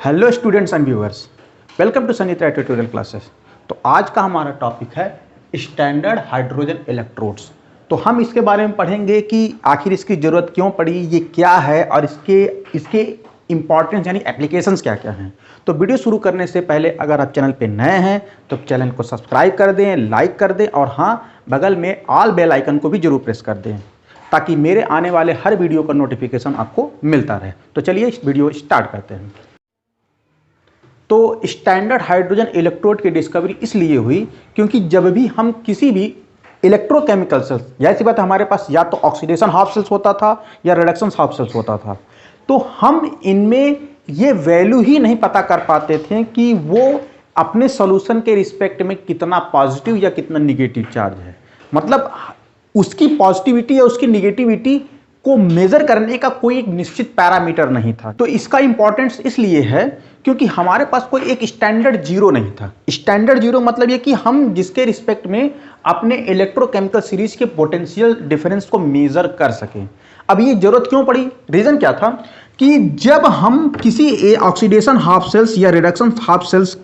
Hello students and viewers, welcome to Sanita tutorial classes. तो आज का हमारा टॉपिक है स्टैंडर्ड हाइड्रोजन इलेक्ट्रोड्स। तो हम इसके बारे में पढ़ेंगे कि आखिर इसकी ज़रूरत क्यों पड़ी, ये क्या है और इसके इंपॉर्टेंस यानी एप्लीकेशंस क्या क्या हैं। तो वीडियो शुरू करने से पहले अगर आप चैनल पे नए हैं तो चैनल को सब्सक्राइब कर दें, लाइक कर दें और हाँ, बगल में ऑल बेल आइकन को भी जरूर प्रेस कर दें ताकि मेरे आने वाले हर वीडियो का नोटिफिकेशन आपको मिलता रहे। तो चलिए इस वीडियो स्टार्ट करते हैं। तो स्टैंडर्ड हाइड्रोजन इलेक्ट्रोड की डिस्कवरी इसलिए हुई क्योंकि जब भी हम किसी भी इलेक्ट्रोकेमिकल सेल्स, जैसी बात हमारे पास या तो ऑक्सीडेशन हाफ सेल्स होता था या रिडक्शन हाफ सेल्स होता था, तो हम इनमें ये वैल्यू ही नहीं पता कर पाते थे कि वो अपने सॉल्यूशन के रिस्पेक्ट में कितना पॉजिटिव या कितना निगेटिव चार्ज है। मतलब उसकी पॉजिटिविटी या उसकी निगेटिविटी को मेजर करने का कोई एक निश्चित पैरामीटर नहीं था। तो इसका इंपॉर्टेंस इसलिए है क्योंकि हमारे पास कोई एक स्टैंडर्ड जीरो नहीं था। स्टैंडर्ड जीरो मतलब ये कि हम जिसके रिस्पेक्ट में अपने इलेक्ट्रोकेमिकल सीरीज के पोटेंशियल डिफरेंस को मेजर कर सकें। अब ये जरूरत क्यों पड़ी, रीजन क्या था कि जब हम किसी ऑक्सीडेशन हाफ सेल्स या रिडक्शन हाफ सेल्स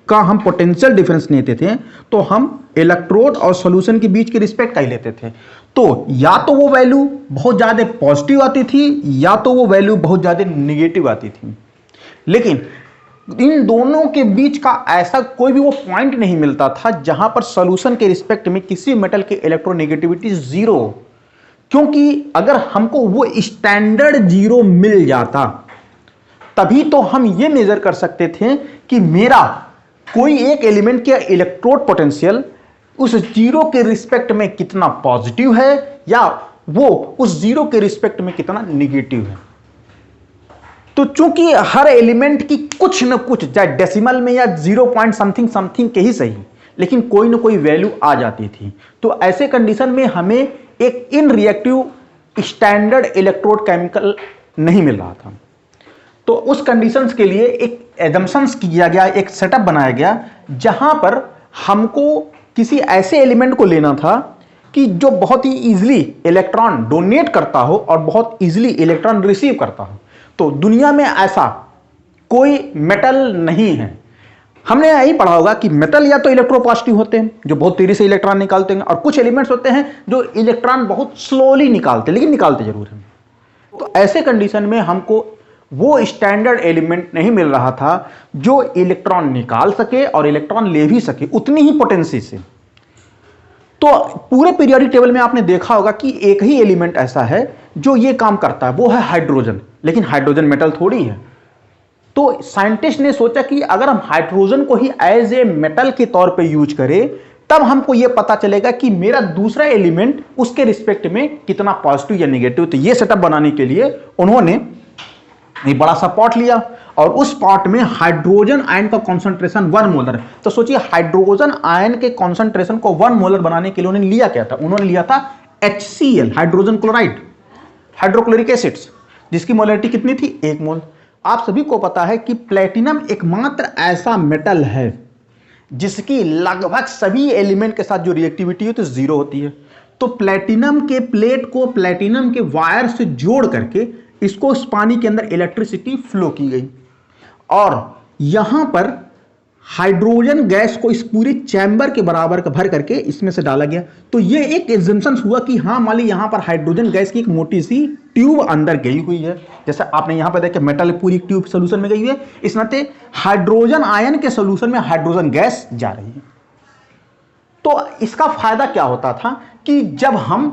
का हम पोटेंशियल डिफरेंस लेते थे तो हम इलेक्ट्रोड और सॉल्यूशन के बीच के रिस्पेक्ट का ही लेते थे। तो या तो वो वैल्यू बहुत ज़्यादा पॉजिटिव आती थी या तो वो वैल्यू बहुत ज़्यादा निगेटिव आती थी। लेकिन इन दोनों के बीच का ऐसा कोई भी वो पॉइंट नहीं मिलता था जहां पर सॉल्यूशन के रिस्पेक्ट में किसी मेटल की इलेक्ट्रोनेगेटिविटी जीरो। क्योंकि अगर हमको वो स्टैंडर्ड जीरो मिल जाता तभी तो हम ये मेजर कर सकते थे कि मेरा कोई एक एलिमेंट का इलेक्ट्रोड पोटेंशियल उस जीरो के रिस्पेक्ट में कितना पॉजिटिव है या वो उस जीरो के रिस्पेक्ट में कितना निगेटिव है। तो चूंकि हर एलिमेंट की कुछ न कुछ, चाहे डेसिमल में या 0 पॉइंट समथिंग समथिंग के ही सही, लेकिन कोई ना कोई वैल्यू आ जाती थी। तो ऐसे कंडीशन में हमें एक इन रिएक्टिव स्टैंडर्ड इलेक्ट्रोड केमिकल नहीं मिल रहा था। तो उस कंडीशंस के लिए एक एजम्पशंस किया गया, एक सेटअप बनाया गया जहां पर हमको किसी ऐसे एलिमेंट को लेना था कि जो बहुत ही इजीली इलेक्ट्रॉन डोनेट करता हो और बहुत इजीली इलेक्ट्रॉन रिसीव करता हो। तो दुनिया में ऐसा कोई मेटल नहीं है। हमने यही पढ़ा होगा कि मेटल या तो इलेक्ट्रोपॉजिटिव होते हैं जो बहुत तेजी से इलेक्ट्रॉन निकालते हैं और कुछ एलिमेंट्स होते हैं जो इलेक्ट्रॉन बहुत स्लोली निकालते हैं लेकिन निकालते जरूर हैं। तो ऐसे कंडीशन में हमको वो स्टैंडर्ड एलिमेंट नहीं मिल रहा था जो इलेक्ट्रॉन निकाल सके और इलेक्ट्रॉन ले भी सके उतनी ही पोटेंसी से। तो पूरे पीरियोडिक टेबल में आपने देखा होगा कि एक ही एलिमेंट ऐसा है जो ये काम करता है, वो है हाइड्रोजन। लेकिन हाइड्रोजन मेटल थोड़ी है। तो साइंटिस्ट ने सोचा कि अगर हम हाइड्रोजन को ही एज ए मेटल के तौर पे यूज करें तब हमको ये पता चलेगा कि मेरा दूसरा एलिमेंट उसके रिस्पेक्ट में कितना पॉजिटिव या निगेटिव। तो ये सेटअप बनाने के लिए उन्होंने एक बड़ा सा पॉट लिया और उस पॉट में हाइड्रोजन आयन का कॉन्सेंट्रेशन 1 मोलर। तो सोचिए हाइड्रोजन आयन के कॉन्सेंट्रेशन को 1 मोलर बनाने के लिए उन्होंने लिया क्या था, उन्होंने लिया था HCl, hydrogen chloride, hydrochloric acids, जिसकी मोलरिटी कितनी थी, 1 मोल। आप सभी को पता है कि प्लेटिनम एकमात्र ऐसा मेटल है जिसकी लगभग सभी एलिमेंट के साथ जो रिएक्टिविटी है तो 0 होती है। तो प्लेटिनम के प्लेट को प्लेटिनम के वायर से जोड़ करके इसको उस पानी के अंदर इलेक्ट्रिसिटी फ्लो की गई और यहां पर हाइड्रोजन गैस को इस पूरे चैम्बर के बराबर भर करके इसमें से डाला गया। तो ये एक एजम्पशन हुआ कि हाँ मान ली यहां पर हाइड्रोजन गैस की एक मोटी सी ट्यूब अंदर गई हुई है। जैसे आपने यहां पर देखा मेटल पूरी ट्यूब सोल्यूशन में गई है, इस नाते हाइड्रोजन आयन के सोल्यूशन में हाइड्रोजन गैस जा रही है। तो इसका फायदा क्या होता था कि जब हम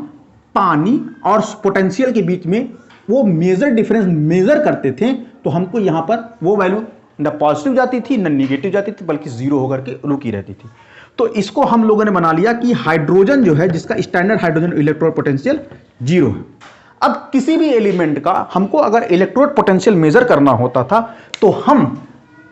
पानी और पोटेंशियल के बीच में वो मेजर डिफरेंस मेजर करते थे तो हमको यहां पर वो वैल्यू न पॉजिटिव जाती थी न निगेटिव जाती थी बल्कि 0 होकर के रुकी रहती थी। तो इसको हम लोगों ने बना लिया कि हाइड्रोजन जो है जिसका स्टैंडर्ड हाइड्रोजन इलेक्ट्रोड पोटेंशियल 0 है। अब किसी भी एलिमेंट का हमको अगर इलेक्ट्रोड पोटेंशियल मेजर करना होता था तो हम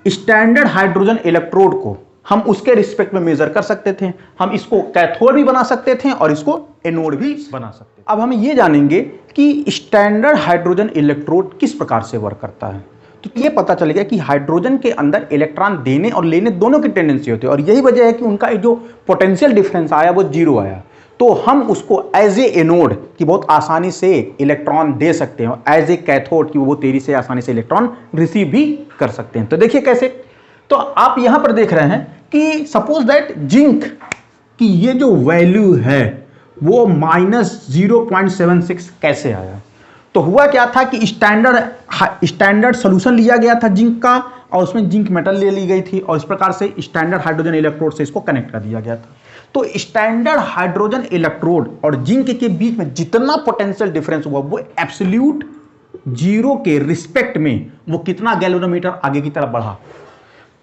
स्टैंडर्ड हाइड्रोजन इलेक्ट्रोड को हम उसके रिस्पेक्ट में मेजर कर सकते थे। हम इसको कैथोड भी बना सकते थे और इसको एनोड भी बना सकते थे। अब हम ये जानेंगे कि स्टैंडर्ड हाइड्रोजन इलेक्ट्रोड किस प्रकार से वर्क करता है। तो ये पता चलेगा कि हाइड्रोजन के अंदर इलेक्ट्रॉन देने और लेने दोनों की टेंडेंसी होती है और यही वजह है कि उनका जो पोटेंशियल डिफरेंस आया वो 0 आया। तो हम उसको एज ए एनोड कि बहुत आसानी से इलेक्ट्रॉन दे सकते हैं, एज ए कैथोड कि वो तेजी से आसानी से इलेक्ट्रॉन रिसीव भी कर सकते हैं। तो देखिए कैसे, तो आप यहां पर देख रहे हैं कि सपोज दैट जिंक की ये जो वैल्यू है वो -0.76 कैसे आया। तो हुआ क्या था कि स्टैंडर्ड सॉल्यूशन लिया गया था जिंक का, और उसमें जिंक मेटल ले ली गई थी, और इस प्रकार से स्टैंडर्ड हाइड्रोजन इलेक्ट्रोड से इसको कनेक्ट कर दिया गया था। तो स्टैंडर्ड हाइड्रोजन इलेक्ट्रोड और जिंक के बीच में जितना पोटेंशियल डिफरेंस हुआ वो एब्सोल्यूट जीरो के रिस्पेक्ट में वो कितना गैल्वेनोमीटर आगे की तरफ बढ़ा।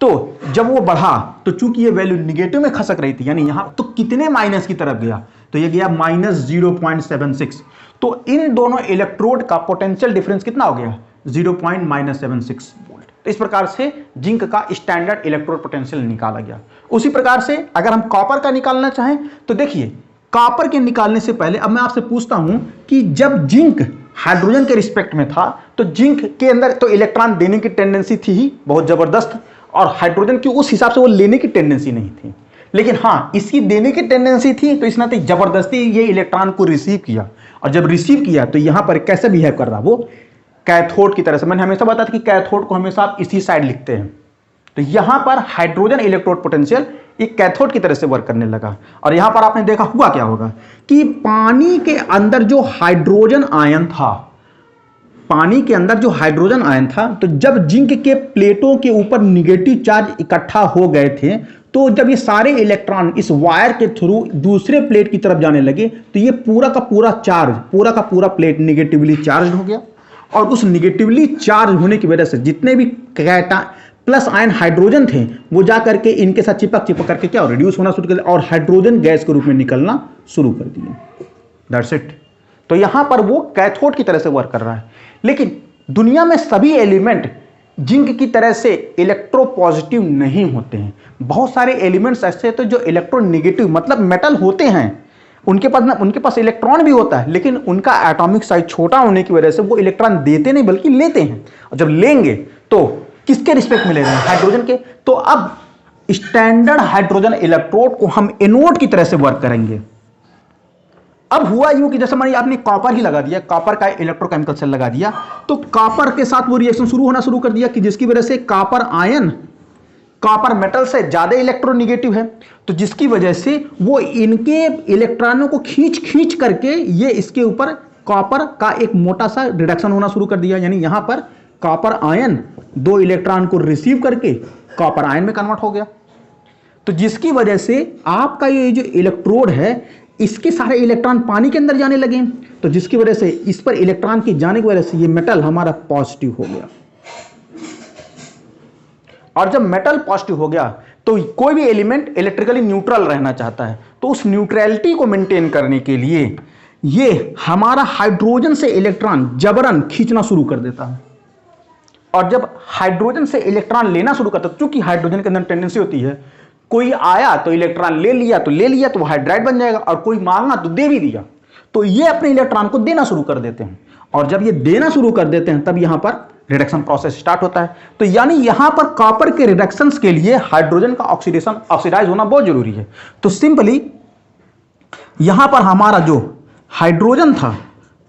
तो जब वो बढ़ा तो चूंकि ये वैल्यू निगेटिव में खसक रही थी, यानी यहां तो कितने माइनस की तरफ गया, तो ये गया -0.76। तो इन दोनों इलेक्ट्रोड का पोटेंशियल डिफरेंस कितना हो गया, 0.76 वोल्ट। तो इस प्रकार से जिंक का स्टैंडर्ड इलेक्ट्रोड पोटेंशियल निकाला गया। उसी प्रकार से अगर हम कॉपर का निकालना चाहें तो देखिए, कॉपर के निकालने से पहले अब मैं आपसे पूछता हूं कि जब जिंक हाइड्रोजन के रिस्पेक्ट में था तो जिंक के अंदर तो इलेक्ट्रॉन देने की टेंडेंसी थी ही बहुत जबरदस्त, और हाइड्रोजन की उस हिसाब से वो लेने की टेंडेंसी नहीं थी। लेकिन हाँ, इसकी देने की टेंडेंसी थी, तो इसने तो जबरदस्ती ये इलेक्ट्रॉन को रिसीव किया, और जब रिसीव किया तो यहां पर कैसे बिहेव कर रहा, वो कैथोड की तरह से। मैंने हमेशा बताया था कि कैथोड को हमेशा आप इसी साइड लिखते हैं। तो यहां पर हाइड्रोजन इलेक्ट्रोड पोटेंशियल एक कैथोड की तरह से वर्क करने लगा, और यहां पर आपने देखा हुआ क्या होगा कि पानी के अंदर जो हाइड्रोजन आयन था, पानी के अंदर जो हाइड्रोजन आयन था, तो जब जिंक के प्लेटों के ऊपर निगेटिव चार्ज इकट्ठा हो गए थे, तो जब ये सारे इलेक्ट्रॉन इस वायर के थ्रू दूसरे प्लेट की तरफ जाने लगे, तो ये पूरा का पूरा चार्ज, पूरा का पूरा प्लेट निगेटिवली चार्ज हो गया, और उस निगेटिवली चार्ज होने की वजह से जितने भी प्लस आयन हाइड्रोजन थे वो जाकर के इनके साथ चिपक करके क्या रिड्यूस होना शुरू कर दिया, और हाइड्रोजन गैस के रूप में निकलना शुरू कर दिया। That's it. तो यहां पर वो कैथोड की तरह से वर्क कर रहा है। लेकिन दुनिया में सभी एलिमेंट जिंक की तरह से इलेक्ट्रोपॉजिटिव नहीं होते हैं। बहुत सारे एलिमेंट्स ऐसे होते हैं जो इलेक्ट्रोनेगेटिव, मतलब मेटल होते हैं, उनके पास इलेक्ट्रॉन भी होता है, लेकिन उनका एटॉमिक साइज छोटा होने की वजह से वो इलेक्ट्रॉन देते नहीं बल्कि लेते हैं, और जब लेंगे तो किसके रिस्पेक्ट में ले रहे हैं, हाइड्रोजन के। तो अब स्टैंडर्ड हाइड्रोजन इलेक्ट्रोड को हम एनोड की तरह से वर्क करेंगे। अब हुआ यूं कि जैसे मान आपने कॉपर ही लगा दिया, कॉपर का इलेक्ट्रोकेमिकल सेल लगा दिया, तो कॉपर के साथ वो रिएक्शन होना शुरू कर दिया कि जिसकी वजह से कॉपर आयन कॉपर मेटल से ज्यादा इलेक्ट्रोनेगेटिव है, तो जिसकी वजह से वो इनके इलेक्ट्रॉनों को खींच करके ये इसके ऊपर कॉपर का एक मोटा सा रिडक्शन होना शुरू कर दिया। यानी यहां पर कॉपर आयन 2 इलेक्ट्रॉन को रिसीव करके कॉपर आयन में कन्वर्ट हो गया, तो जिसकी वजह से आपका ये जो इलेक्ट्रोड है इसके सारे इलेक्ट्रॉन पानी के अंदर जाने लगे, तो जिसकी वजह से इस पर इलेक्ट्रॉन की जाने की वजह से ये मेटल हमारा पॉजिटिव हो गया। और जब मेटल पॉजिटिव हो गया तो कोई भी एलिमेंट इलेक्ट्रिकली न्यूट्रल रहना चाहता है, तो उस न्यूट्रलिटी को मेंटेन करने के लिए ये हमारा हाइड्रोजन से इलेक्ट्रॉन जबरन खींचना शुरू कर देता है। और जब हाइड्रोजन से इलेक्ट्रॉन लेना शुरू करता है, क्योंकि हाइड्रोजन के अंदर टेंडेंसी होती है, कोई आया तो इलेक्ट्रॉन ले लिया तो वो हाइड्राइड बन जाएगा, और कोई मांगा तो दे भी दिया, तो ये अपने इलेक्ट्रॉन को देना शुरू कर देते हैं। और जब ये देना शुरू कर देते हैं तब यहां पर रिडक्शन प्रोसेस स्टार्ट होता है। तो यानी यहां पर कॉपर के रिडक्शंस के लिए हाइड्रोजन का ऑक्सीडाइज होना बहुत जरूरी है। तो सिंपली यहां पर हमारा जो हाइड्रोजन था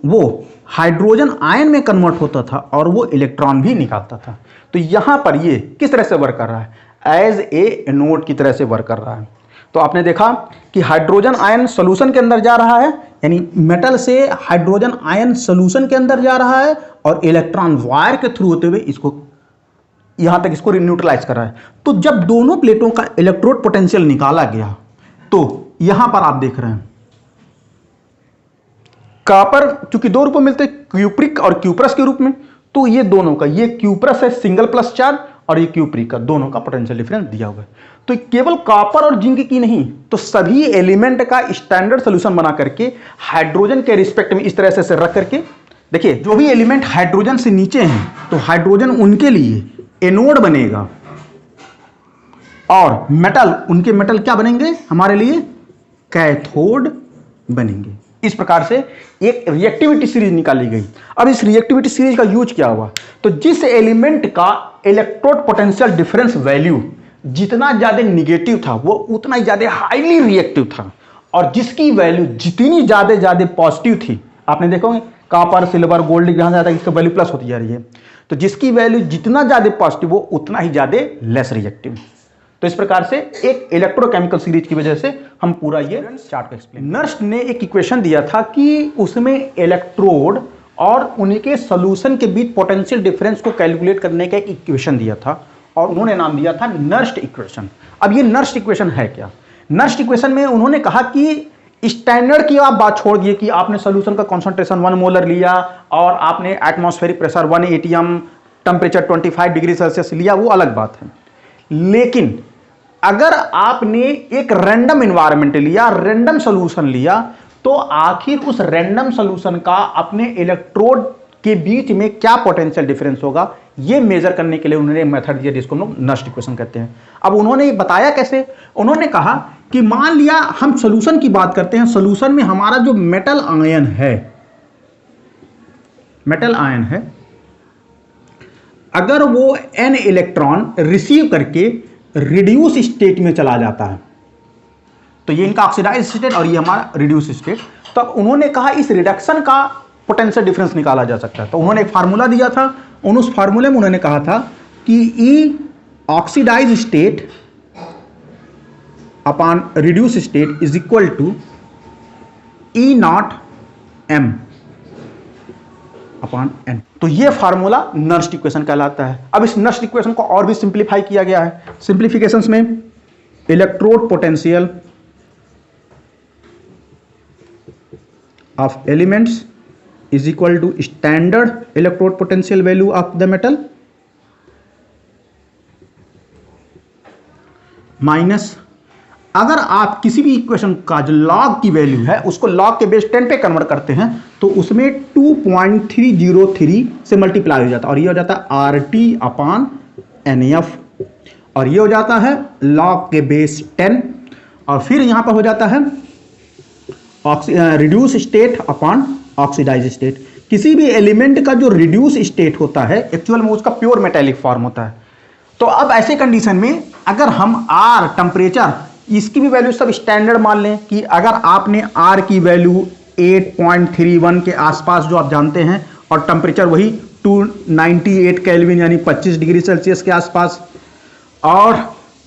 वो हाइड्रोजन आयन में कन्वर्ट होता था और वो इलेक्ट्रॉन भी निकालता था। तो यहां पर ये किस तरह से वर्क कर रहा है, एज ए एनोड की तरह से वर्क कर रहा है। तो आपने देखा कि हाइड्रोजन आयन सॉल्यूशन के अंदर जा रहा है, यानी मेटल से हाइड्रोजन आयन सॉल्यूशन के अंदर जा रहा है, और इलेक्ट्रॉन वायर के थ्रू होते हुए इसको यहां तक इसको न्यूट्रलाइज कर रहा है। तो जब दोनों प्लेटों का इलेक्ट्रोड पोटेंशियल निकाला गया, तो यहां पर आप देख रहे हैं कॉपर चूंकि 2 रूप में मिलते हैं, क्यूप्रिक और क्यूप्रस के रूप में, तो ये दोनों का, ये क्यूप्रस है सिंगल प्लस चार्ज, और ये क्यूप्रिक का, दोनों का पोटेंशियल डिफरेंस दिया हुआ है। तो केवल कॉपर और जिंक की नहीं, तो सभी एलिमेंट का स्टैंडर्ड सॉल्यूशन बना करके हाइड्रोजन के रिस्पेक्ट में इस तरह से रख करके, देखिए जो भी एलिमेंट हाइड्रोजन से नीचे हैं तो हाइड्रोजन उनके लिए एनोड बनेगा, और मेटल उनके मेटल क्या बनेंगे हमारे लिए, कैथोड बनेंगे। इस प्रकार से एक रिएक्टिविटी सीरीज निकाली गई। अब इस रिएक्टिविटी सीरीज का यूज क्या हुआ, तो जिस एलिमेंट का इलेक्ट्रोड पोटेंशियल डिफरेंस वैल्यू जितना ज्यादा निगेटिव था वो उतना ही ज्यादा हाईली रिएक्टिव था, और जिसकी वैल्यू जितनी ज्यादा पॉजिटिव थी, आपने देखोगे कॉपर सिल्वर गोल्ड जहां ज्यादा इसका वैल्यू प्लस होती जा रही है, तो जिसकी वैल्यू जितना ज्यादा पॉजिटिव हो उतना ही ज्यादा लेस रिएक्टिव। तो इस प्रकार से एक इलेक्ट्रोकेमिकल सीरीज की वजह से हम पूरा ये चार्ट को एक्सप्लेन। नर्स्ट ने एक इक्वेशन दिया था कि उसमें इलेक्ट्रोड और उनके सॉल्यूशन के बीच पोटेंशियल डिफरेंस को कैलकुलेट करने का एक इक्वेशन दिया था और उन्होंने नाम दिया था नर्स्ट इक्वेशन। अब ये नर्स्ट इक्वेशन है क्या? नर्स्ट इक्वेशन में उन्होंने कहा कि स्टैंडर्ड की आप बात छोड़ दिए कि आपने सॉल्यूशन का कॉन्सेंट्रेशन 1 मोलर लिया और आपने atmospheric pressure 1 ATM, temperature 25 degree Celsius लिया, वो अलग बात है। लेकिन अगर आपने एक रैंडम एनवायरनमेंट लिया, रैंडम सॉल्यूशन लिया, तो आखिर उस रैंडम सॉल्यूशन का अपने इलेक्ट्रोड के बीच में क्या पोटेंशियल डिफरेंस होगा, ये मेजर करने के लिए उन्होंने मेथड दिया जिसको हम लोग नर्स्ट इक्वेशन कहते हैं। अब उन्होंने बताया कैसे? उन्होंने कहा कि मान लिया हम सॉल्यूशन की बात करते हैं, सॉल्यूशन में हमारा जो मेटल आयन है, अगर वो n इलेक्ट्रॉन रिसीव करके रिड्यूस स्टेट में चला जाता है, तो ये इनका ऑक्सीडाइज स्टेट और ये हमारा रिड्यूस स्टेट, तो अब उन्होंने कहा इस रिडक्शन का पोटेंशियल डिफरेंस निकाला जा सकता है। तो उन्होंने एक फार्मूला दिया था, उस फार्मूले में उन्होंने कहा था कि E oxidise state upon reduce state is equal to E naught M upon N. तो ये फार्मूला नर्स्ट इक्वेशन कहलाता है। अब इस नर्स्ट इक्वेशन को और भी सिंप्लीफाई किया गया है। सिंप्लीफिकेशंस में electrode potential of elements is equal to standard electrode potential value of the metal minus, अगर आप किसी भी इक्वेशन का जो लॉग की वैल्यू है उसको लॉग के बेस 10 पे कन्वर्ट करते हैं तो उसमें 2.303 से मल्टीप्लाई हो जाता है और ये हो जाता है RT अपॉन NF और ये हो जाता है लॉग के बेस 10 और फिर यहां पर हो जाता है reduce state upon oxidise state. किसी भी एलिमेंट का जो रिड्यूस स्टेट होता है एक्चुअल में उसका प्योर मेटेलिक फॉर्म होता है। तो अब ऐसे कंडीशन में अगर हम R टेम्परेचर इसकी भी वैल्यू सब स्टैंडर्ड मान लें कि अगर आपने R की वैल्यू 8.31 के आसपास जो आप जानते हैं और टेम्परेचर वही 298 केल्विन यानी 25 डिग्री सेल्सियस के आसपास और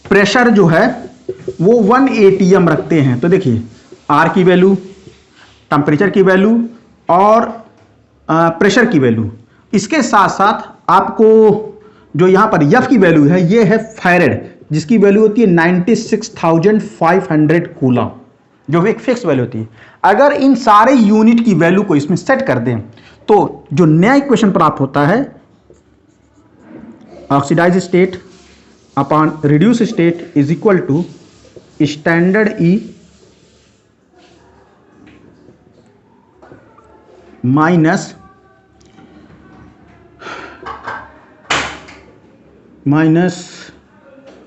प्रेशर जो है वो 1 atm रखते हैं, तो देखिए R की वैल्यू, टेम्परेचर की वैल्यू और प्रेशर की वैल्यू, इसके साथ साथ आपको जो यहां पर F की वैल्यू है ये है फैरेड जिसकी वैल्यू होती है 96,500 कूलम, जो एक फिक्स वैल्यू होती है। अगर इन सारे यूनिट की वैल्यू को इसमें सेट कर दें तो जो नया इक्वेशन प्राप्त होता है oxidise state upon reduce state is equal to standard E minus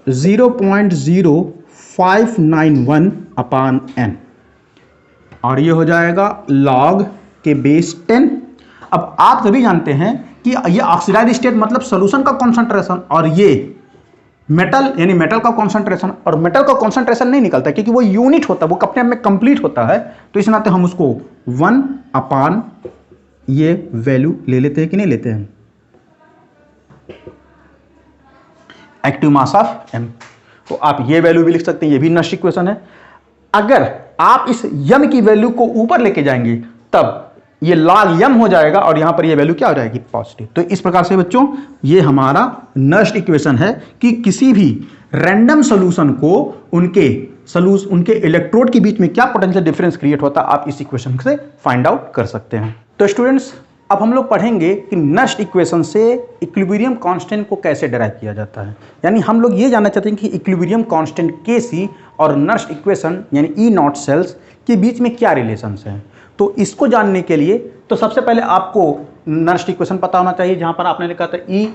0.0591 upon n और ये हो जाएगा लॉग के बेस 10। अब आप सभी जानते हैं कि ये ऑक्सीडाइज स्टेट मतलब सॉल्यूशन का कॉन्सेंट्रेशन और ये मेटल यानी मेटल का कॉन्सेंट्रेशन, और मेटल का कॉन्सेंट्रेशन नहीं निकलता क्योंकि वो यूनिट होता है, वो अपने आप में कंप्लीट होता है। तो इस नाते हम उसको 1 अपॉन ये वैल्यू ले लेते हैं कि नहीं लेते हैं, एक्टिव मास ऑफ m। तो आप ये वैल्यू भी लिख सकते हैं, ये भी नर्स्ट इक्वेशन है। अगर आप इस m की वैल्यू को ऊपर लेके जाएंगे तब ये log m हो जाएगा और यहां पर ये वैल्यू क्या हो जाएगी, पॉजिटिव। तो इस प्रकार से बच्चों ये हमारा नर्स्ट इक्वेशन है कि किसी भी रैंडम सॉल्यूशन को उनके इलेक्ट्रोड के बीच में क्या पोटेंशियल डिफरेंस क्रिएट होता है आप इस इक्वेशन से फाइंड आउट कर सकते हैं। तो स्टूडेंट्स अब हम लोग पढ़ेंगे कि नर्स्ट इक्वेशन से इक्विलिब्रियम कांस्टेंट को कैसे डिराइव किया जाता है। यानी हम लोग ये जानना चाहते हैं कि इक्विलिब्रियम कांस्टेंट Kc और नर्स्ट इक्वेशन यानी E नॉट सेल्स के बीच में क्या रिलेशंस हैं। तो इसको जानने के लिए तो सबसे पहले आपको नर्स्ट इक्वेशन पता होना चाहिए, जहां पर आपने लिखा था E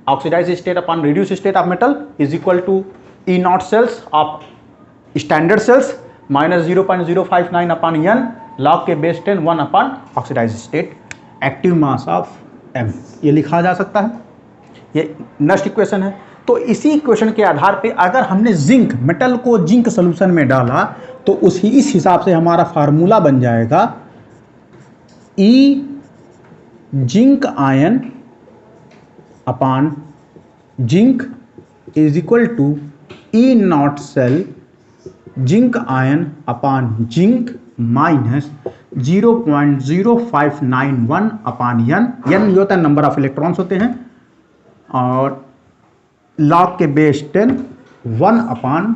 oxidise state upon reduce state of metal is equal to E naught cells of standard cells minus 0.059 upon n log के बेस 10 1 अपॉन oxidise state active mass of m। ये लिखा जा सकता है, ये नर्स्ट इक्वेशन है। तो इसी इक्वेशन के आधार पे अगर हमने जिंक मेटल को जिंक सॉल्यूशन में डाला तो इस हिसाब से हमारा फार्मूला बन जाएगा E zinc ion upon zinc is equal to E naught cell zinc ion upon zinc minus 0.0591 upon N ये होता है नंबर ऑफ इलेक्ट्रॉन्स होते हैं, और लॉग के बेस 10 1 अपान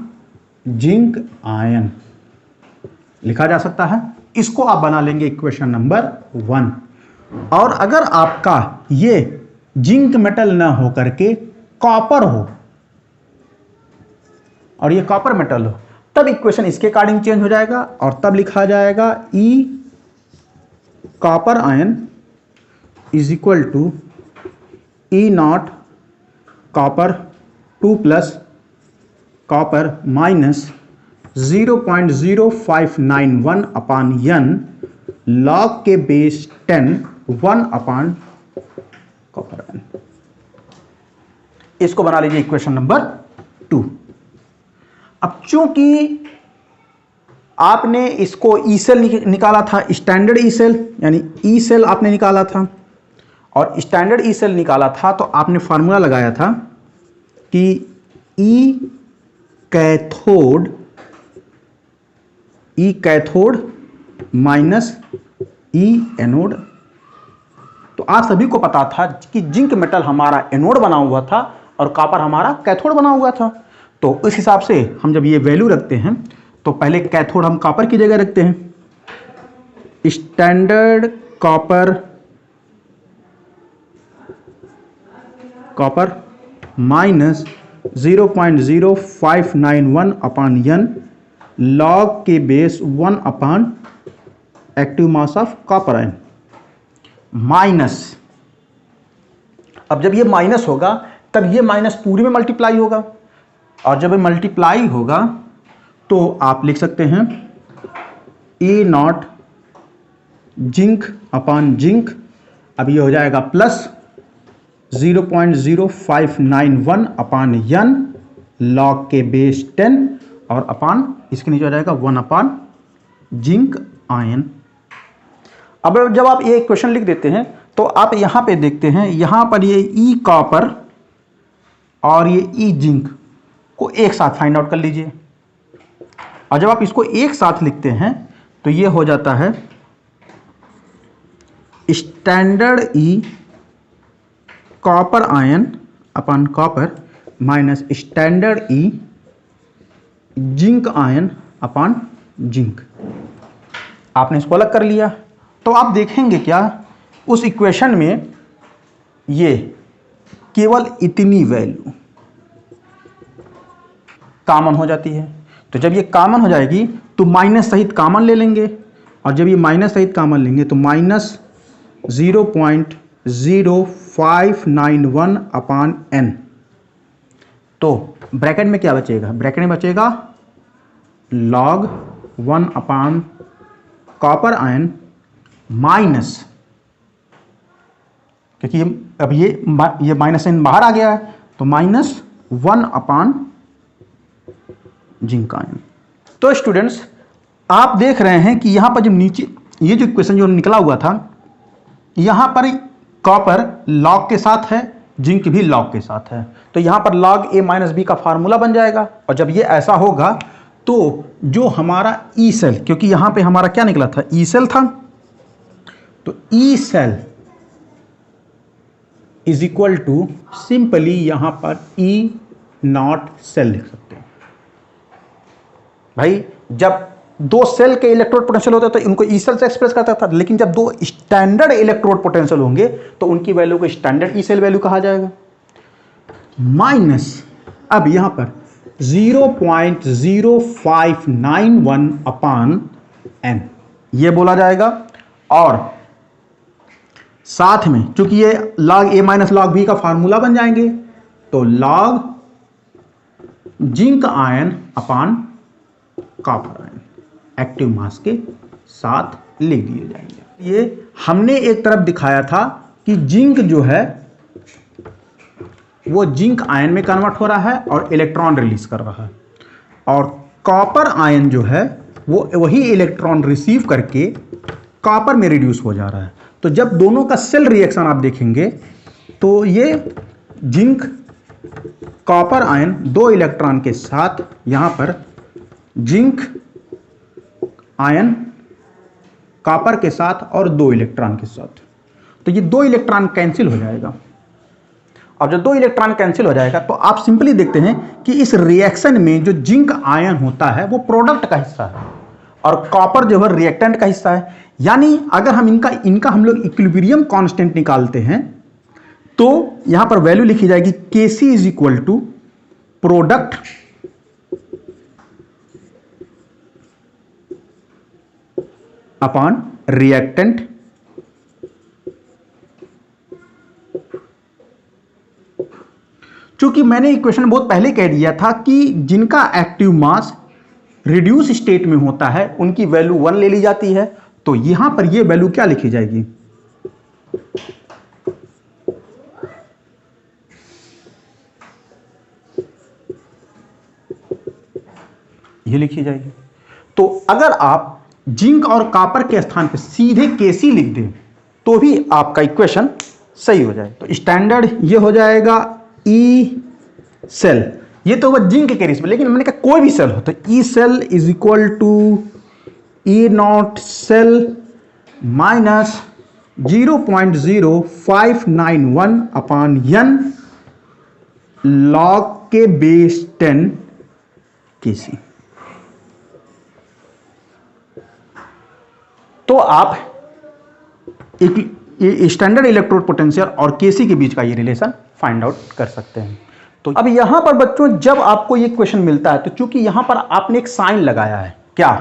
जिंक आयन लिखा जा सकता है। इसको आप बना लेंगे इक्वेशन नंबर 1। और अगर आपका ये जिंक मेटल ना हो करके कॉपर हो और ये कॉपर मेटल हो, तब इक्वेशन इसके अकॉर्डिंग चेंज हो जाएगा और तब लिखा जाएगा E copper ion is equal to E naught copper 2 plus copper minus 0.0591 upon N log के बेस 10 1 अपान कॉपर आयन। इसको बना लीजिए इक्वेशन नंबर 2। अब चूंकि आपने इसको ई सेल निकाला था, स्टैंडर्ड ई सेल यानी ई सेल आपने निकाला था और स्टैंडर्ड ई सेल निकाला था, तो आपने फार्मूला लगाया था कि ई कैथोड माइनस ई एनोड। तो आप सभी को पता था कि जिंक मेटल हमारा एनोड बना हुआ था और कॉपर हमारा कैथोड बना हुआ था। तो इस हिसाब से हम जब ये वैल्यू रखते हैं तो पहले कैथोड हम कॉपर की जगह रखते हैं, standard copper minus 0.0591 upon N log के base 1 upon active mass of copper ion minus. अब जब ये माइनस होगा तब ये माइनस पूरे में मल्टीप्लाई होगा, और जब ये मल्टीप्लाई होगा तो आप लिख सकते हैं ई नॉट जिंक अपान जिंक। अब ये हो जाएगा प्लस 0.0591 अपान एन लॉग के बेस 10 और अपान इसके नीचे हो जाएगा 1 अपान जिंक आयन। अब जब आप ये इक्वेशन लिख देते हैं तो आप यहां पे देखते हैं, यहां पर ये ई कॉपर और ये ई जिंक को एक साथ फाइंड आउट कर लीजिए, और जब आप इसको एक साथ लिखते हैं तो ये हो जाता है standard E copper ion upon copper minus standard E zinc ion upon zinc. आपने इसको अलग कर लिया तो आप देखेंगे क्या उस इक्वेशन में ये केवल इतनी वैल्यू कॉमन हो जाती है। तो जब ये कॉमन हो जाएगी तो माइनस सहित कॉमन ले लेंगे, और जब ये माइनस सहित कॉमन लेंगे तो माइनस 0.0591 अपान एन। तो ब्रैकेट में क्या बचेगा? ब्रैकेट में बचेगा log 1 upon copper ion minus, क्योंकि अब ये माइनस एन बाहर आ गया है तो माइनस 1 अपान जिंक आयन। तो स्टूडेंट्स आप देख रहे हैं कि यहां पर जब नीचे ये जो इक्वेशन जो निकला हुआ था, यहां पर कॉपर लॉग के साथ है, जिंक भी लॉग के साथ है, तो यहां पर लॉग ए माइनस बी का फार्मूला बन जाएगा। और जब ये ऐसा होगा तो जो हमारा ई सेल, क्योंकि यहां पे हमारा क्या निकला था? ई सेल था, तो E cell is equal to simply यहां पर ई नॉट सेल लिख सकते हैं। भाई जब दो सेल के इलेक्ट्रोड पोटेंशियल होते तो इनको ई सेल से एक्सप्रेस करता था, लेकिन जब दो स्टैंडर्ड इलेक्ट्रोड पोटेंशियल होंगे तो उनकी वैल्यू को स्टैंडर्ड ई सेल वैल्यू कहा जाएगा। माइनस अब यहां पर 0.0591 अपान एन ये बोला जाएगा, और साथ में चूंकि ये लॉग ए माइनस लॉग बी का फार्मूला बन जाएंगे, तो लॉग जिंक आयन अपान कॉपर आयन एक्टिव मास के साथ लिख दिए जाएंगे। ये हमने एक तरफ दिखाया था कि जिंक जो है वो जिंक आयन में कन्वर्ट हो रहा है और इलेक्ट्रॉन रिलीज कर रहा है, और कॉपर आयन जो है वो वही इलेक्ट्रॉन रिसीव करके कॉपर में रिड्यूस हो जा रहा है। तो जब दोनों का सेल रिएक्शन आप देखेंगे तो ये जिंक कॉपर आयन 2 इलेक्ट्रॉन के साथ, यहां पर जिंक आयन कॉपर के साथ और 2 इलेक्ट्रॉन के साथ, तो ये 2 इलेक्ट्रॉन कैंसिल हो जाएगा। अब जब 2 इलेक्ट्रॉन कैंसिल हो जाएगा तो आप सिंपली देखते हैं कि इस रिएक्शन में जो जिंक आयन होता है वो प्रोडक्ट का हिस्सा है और कॉपर जो है रिएक्टेंट का हिस्सा है। यानी अगर हम इनका हम लोग इक्विलिब्रियम कांस्टेंट निकालते हैं तो यहां पर वैल्यू लिखी जाएगी Kc is equal to product upon reactant चूंकि मैंने इक्वेशन बहुत पहले कह दिया था कि जिनका एक्टिव मास रिड्यूस स्टेट में होता है उनकी वैल्यू 1 ले ली जाती है, तो यहां पर ये वैल्यू क्या लिखी जाएगी, ये लिखी जाएगी। तो अगर आप जिंक और कॉपर के स्थान पर सीधे Kc लिख दें तो भी आपका इक्वेशन सही हो जाए। तो स्टैंडर्ड ये हो जाएगा ई सेल, ये तो वह जिंक के रिस्पेक्ट, लेकिन मैंने कहा कोई भी सेल हो तो E cell is equal to E naught cell minus 0.0591 upon n log के बेस 10 Kc। तो आप स्टैंडर्ड इलेक्ट्रोड पोटेंशियल और Kc के बीच का ये रिलेशन फाइंड आउट कर सकते हैं। तो अब यहां पर बच्चों जब आपको ये क्वेश्चन मिलता है तो चूंकि यहां पर आपने एक साइन लगाया है क्या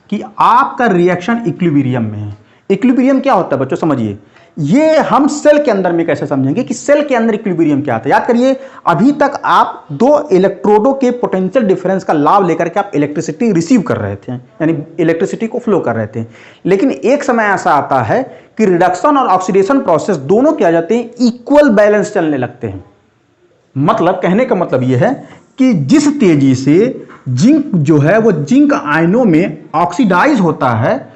कि आपका रिएक्शन इक्विलिब्रियम में है। इक्विलिब्रियम क्या होता है बच्चों समझिए, ये हम सेल के अंदर में कैसे समझेंगे कि सेल के अंदर इक्विलिब्रियम क्या होता है। याद करिए अभी तक आप 2 इलेक्ट्रोडों के पोटेंशियल डिफरेंस का लाभ लेकर के आप इलेक्ट्रिसिटी रिसीव कर रहे थे, यानी इलेक्ट्रिसिटी को फ्लो कर रहे थे। लेकिन एक समय ऐसा आता है कि रिडक्शन और ऑक्सीडेशन प्रोसेस दोनों क्या जाते हैं, इक्वल बैलेंस चलने लगते हैं। मतलब कहने का मतलब यह है कि जिस तेजी से जिंक जो है वो जिंक आयनों में ऑक्सीडाइज होता है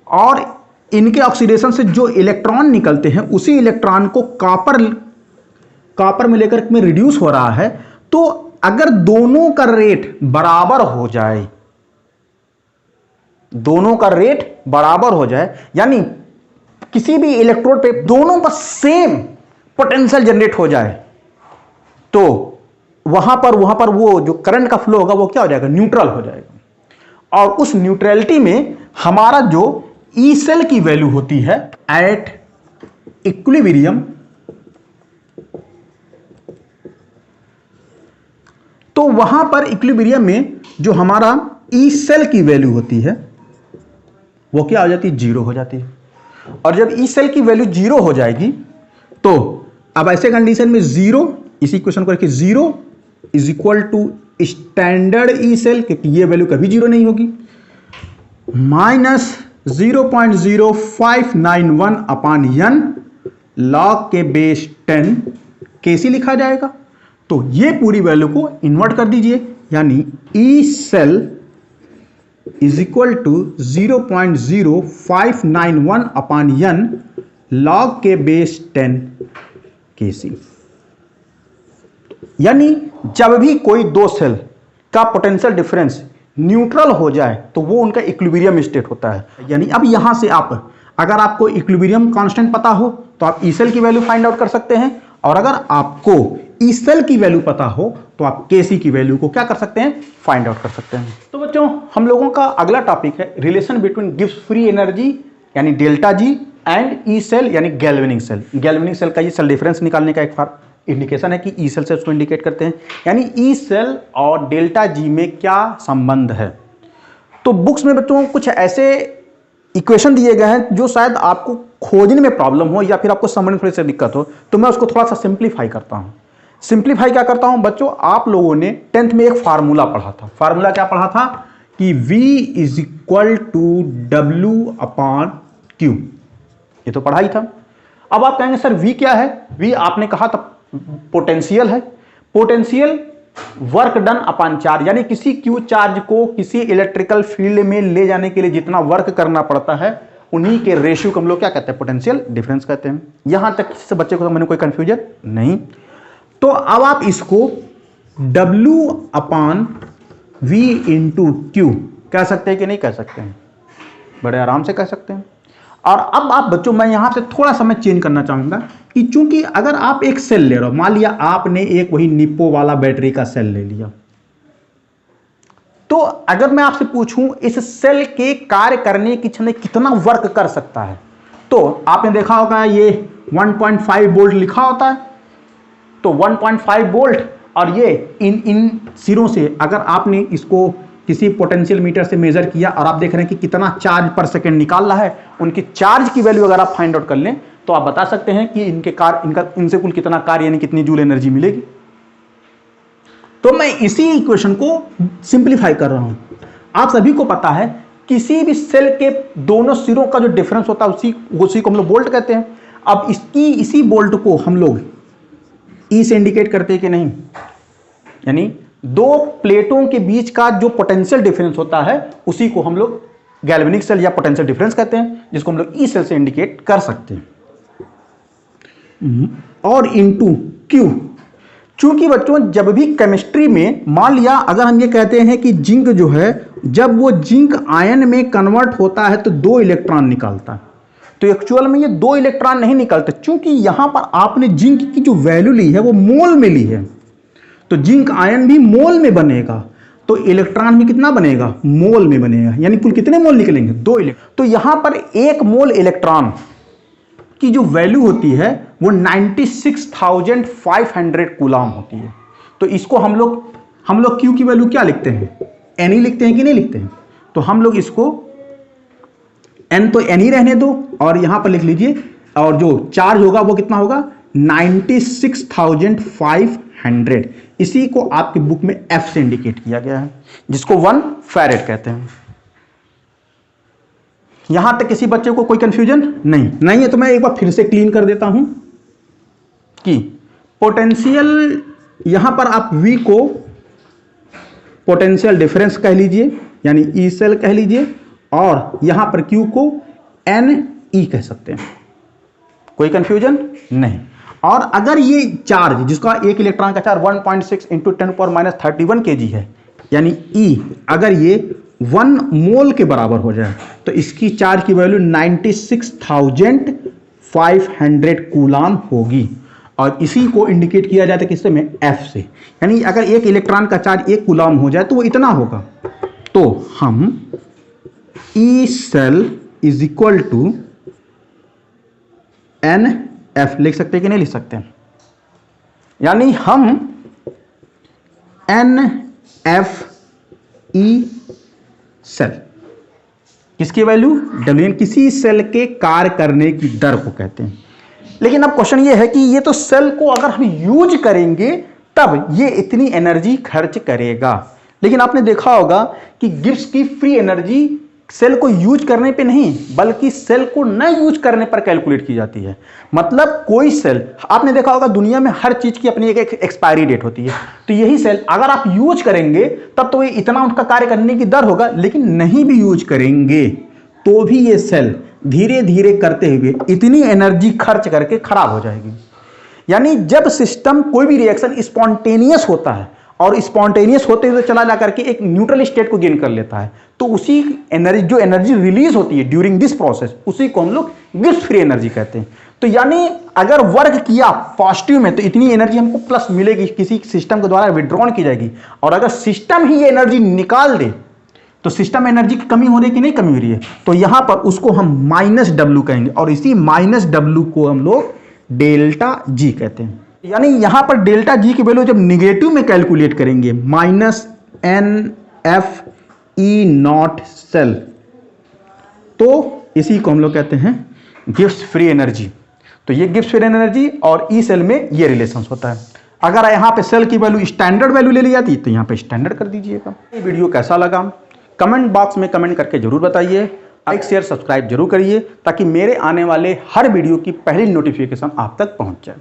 और इनके ऑक्सीडेशन से जो इलेक्ट्रॉन निकलते हैं उसी इलेक्ट्रॉन को कॉपर में लेकर में रिड्यूस हो रहा है, तो अगर दोनों का रेट बराबर हो जाए, दोनों का रेट बराबर हो जाए यानी किसी भी इलेक्ट्रोड पे दोनों का सेम पोटेंशियल जनरेट हो जाए, तो वहां पर वो जो करंट का फ्लो होगा वो क्या हो जाएगा, न्यूट्रल हो जाएगा। और उस न्यूट्रलिटी में हमारा जो ई सेल की वैल्यू होती है एट इक्विलिब्रियम, तो वहां पर इक्विलिब्रियम में जो हमारा ई सेल की वैल्यू होती है वो क्या हो जाती है, 0 हो जाती है। और जब ई सेल की वैल्यू 0 हो जाएगी तो अब ऐसे कंडीशन में 0, इसी क्वेश्चन को रखिए 0 is equal to standard E cell, क्योंकि ये वैल्यू कभी 0 नहीं होगी, माइनस 0.0591 अपॉन n log के बेस 10 Kc लिखा जाएगा। तो ये पूरी वैल्यू को इन्वर्ट कर दीजिए, यानी E cell is equal to 0.0591 upon n log के बेस 10 Kc। यानी जब भी कोई 2 सेल का पोटेंशियल डिफरेंस न्यूट्रल हो जाए तो वो उनका इक्विलिब्रियम स्टेट होता है। यानी अब यहां से आप अगर आपको इक्विलिब्रियम कांस्टेंट पता हो तो आप ई सेल की वैल्यू फाइंड आउट कर सकते हैं, और अगर आपको ई सेल की वैल्यू पता हो तो आप Kc की वैल्यू को क्या कर सकते हैं, फाइंड आउट कर सकते हैं। तो बच्चों हम लोगों का अगला टॉपिक है relation between Gibbs free energy यानी delta G and E cell यानी गैल्वेनिक सेल। गैल्वेनिक सेल का ये सेल डिफरेंस निकालने का एक इंडिकेशन है कि ई सेल से उसको इंडिकेट करते हैं, यानी ई सेल और डेल्टा जी में क्या संबंध है। तो बुक्स में बच्चों कुछ ऐसे इक्वेशन दिए गए हैं जो शायद आपको खोजने में प्रॉब्लम हो या फिर आपको समझने थोड़ी सी दिक्कत हो, तो मैं उसको थोड़ा सा सिंप्लीफाई करता हूं। सिंप्लीफाई क्या करता हूं बच्चों, आप लोगों ने 10th में एक फार्मूला पढ़ा था। फार्मूला क्या पढ़ा था कि V is equal to W upon Q, ये तो पढ़ा ही था। अब आप कहेंगे सर V क्या है, V आपने कहा था पोटेंशियल है। Potential work done upon charge, यानी किसी क्यू चार्ज को किसी इलेक्ट्रिकल फील्ड में ले जाने के लिए जितना वर्क करना पड़ता है उन्हीं के रेशियो को हम लोग क्या कहते हैं, पोटेंशियल डिफरेंस कहते हैं। यहां तक किसी बच्चे को मैंने कोई कंफ्यूजन नहीं। तो अब आप इसको W upon V into Q कह सकते हैं कि नहीं कह सकते हैं, बड़े आराम से कह सकते हैं। और अब आप बच्चों, मैं यहां से थोड़ा सा मैं चेंज करना चाहूंगा कि चूंकि अगर आप एक सेल ले रहे हो, मान लिया आपने एक वही निप्पो वाला बैटरी का सेल ले लिया, तो अगर मैं आपसे पूछूं इस सेल के कार्य करने की क्षमता कितना वर्क कर सकता है, तो आपने देखा होगा ये 1.5 वोल्ट लिखा होता है। तो 1.5 वोल्ट और ये इन सिरों से अगर आपने इसको किसी पोटेंशियल मीटर से मेजर किया और आप देख रहे हैं कि कितना चार्ज पर सेकंड निकाल रहा है, उनकी चार्ज की वैल्यू अगर आप फाइंड आउट कर लें तो आप बता सकते हैं कि इनसे कुल कितना कार्य यानी कितनी जूल एनर्जी मिलेगी। तो मैं इसी इक्वेशन को सिंप्लीफाई कर रहा हूं। आप सभी को पता है किसी भी सेल के दोनों सिरों का जो डिफरेंस होता है उसी को हम लोग वोल्ट कहते हैं। अब इसी वोल्ट को हम लोग ई से इंडिकेट करते हैं कि नहीं, यानी दो प्लेटों के बीच का जो पोटेंशियल डिफरेंस होता है उसी को हम लोग गैल्वेनिक सेल या पोटेंशियल डिफरेंस कहते हैं, जिसको हम लोग ई सेल से इंडिकेट कर सकते हैं। और इनटू क्यू, चूंकि बच्चों जब भी केमिस्ट्री में मान लिया अगर हम ये कहते हैं कि जिंक जो है जब वो जिंक आयन में कन्वर्ट होता है तो 2 इलेक्ट्रॉन निकालता है, तो एक्चुअल में ये 2 इलेक्ट्रॉन नहीं निकलते, चूंकि यहां पर आपने जिंक की जो वैल्यू ली है वो मोल में ली है, तो जिंक आयन भी मोल में बनेगा, तो इलेक्ट्रॉन भी कितना बनेगा, मोल में बनेगा, यानी कुल कितने मोल निकलेंगे, 2 इलेक्ट्रॉन। तो यहां पर 1 मोल इलेक्ट्रॉन की जो वैल्यू होती है वो 96,500 कूलाम होती है। तो इसको हम लोग क्यू की वैल्यू क्या लिखते हैं, एन ही लिखते हैं कि नहीं लिखते हैं, तो हम लोग इसको एन तो एन ही रहने दो और यहां पर लिख लीजिए, और जो चार्ज होगा वो कितना होगा 96,500। इसी को आपके बुक में एफ से इंडिकेट किया गया है, जिसको 1 फैरेड कहते हैं। यहां तक किसी बच्चे को कोई कंफ्यूजन नहीं है, तो मैं एक बार फिर से क्लीन कर देता हूं कि पोटेंशियल, यहां पर आप V को पोटेंशियल डिफरेंस कह लीजिए यानी ई सेल कह लीजिए, और यहां पर Q को NE कह सकते हैं, कोई कंफ्यूजन नहीं। और अगर ये चार्ज जिसका एक इलेक्ट्रॉन का चार्ज 1.6 इंटू 10⁻31 kg है, यानी E अगर ये 1 मोल के बराबर हो जाए तो इसकी चार्ज की वैल्यू 96,500 कूलाम होगी, और इसी को इंडिकेट किया जाता है किससे में, F से, यानी अगर एक इलेक्ट्रॉन का चार्ज 1 कूलाम हो जाए तो वो इतना होगा। तो हम E cell is equal to NF लिख सकते हैं कि नहीं लिख सकते, यानी हम NFE सेल किसकी वैल्यू, W, किसी सेल के कार्य करने की दर को कहते हैं। लेकिन अब क्वेश्चन ये है कि ये तो सेल को अगर हम यूज करेंगे तब ये इतनी एनर्जी खर्च करेगा, लेकिन आपने देखा होगा कि गिब्स की फ्री एनर्जी सेल को यूज करने पे नहीं बल्कि सेल को न यूज करने पर कैलकुलेट की जाती है। मतलब कोई सेल, आपने देखा होगा दुनिया में हर चीज की अपनी एक एक्सपायरी डेट होती है, तो यही सेल अगर आप यूज करेंगे तब तो ये इतना उनका कार्य करने की दर होगा, लेकिन नहीं भी यूज करेंगे तो भी ये सेल धीरे धीरे करते हुए इतनी एनर्जी खर्च करके खराब हो जाएगी। यानी जब सिस्टम कोई भी रिएक्शन स्पॉन्टेनियस होता है और स्पॉन्टेनियस होते हुए चला जा करके एक न्यूट्रल स्टेट को गेन कर लेता है, तो उसी एनर्जी जो एनर्जी रिलीज होती है ड्यूरिंग दिस प्रोसेस उसी को हम लोग गिब्स फ्री एनर्जी कहते हैं। तो यानी अगर वर्क किया पॉजिटिव में तो इतनी एनर्जी हमको प्लस मिलेगी, किसी सिस्टम के द्वारा विड्रॉन की जाएगी, और अगर सिस्टम ही ये एनर्जी निकाल दे तो सिस्टम एनर्जी की कमी हो रही है कि नहीं कमी हो रही है, तो यहां पर उसको हम -W कहेंगे, और इसी -W को हम लोग डेल्टा G कहते हैं। यानी यहां पर डेल्टा G की वैल्यू जब निगेटिव में कैलकुलेट करेंगे -NFE0 सेल, तो इसी को हम लोग कहते हैं गिब्स फ्री एनर्जी। तो ये गिब्स फ्री एनर्जी और ई सेल में ये रिलेशन होता है। अगर यहां पे सेल की वैल्यू स्टैंडर्ड वैल्यू ले ली जाती तो यहां पे स्टैंडर्ड कर दीजिएगा। ये वीडियो कैसा लगा कमेंट बॉक्स में कमेंट करके जरूर बताइए, लाइक शेयर सब्सक्राइब जरूर करिए ताकि मेरे आने वाले हर वीडियो की पहली नोटिफिकेशन आप तक पहुंच जाए।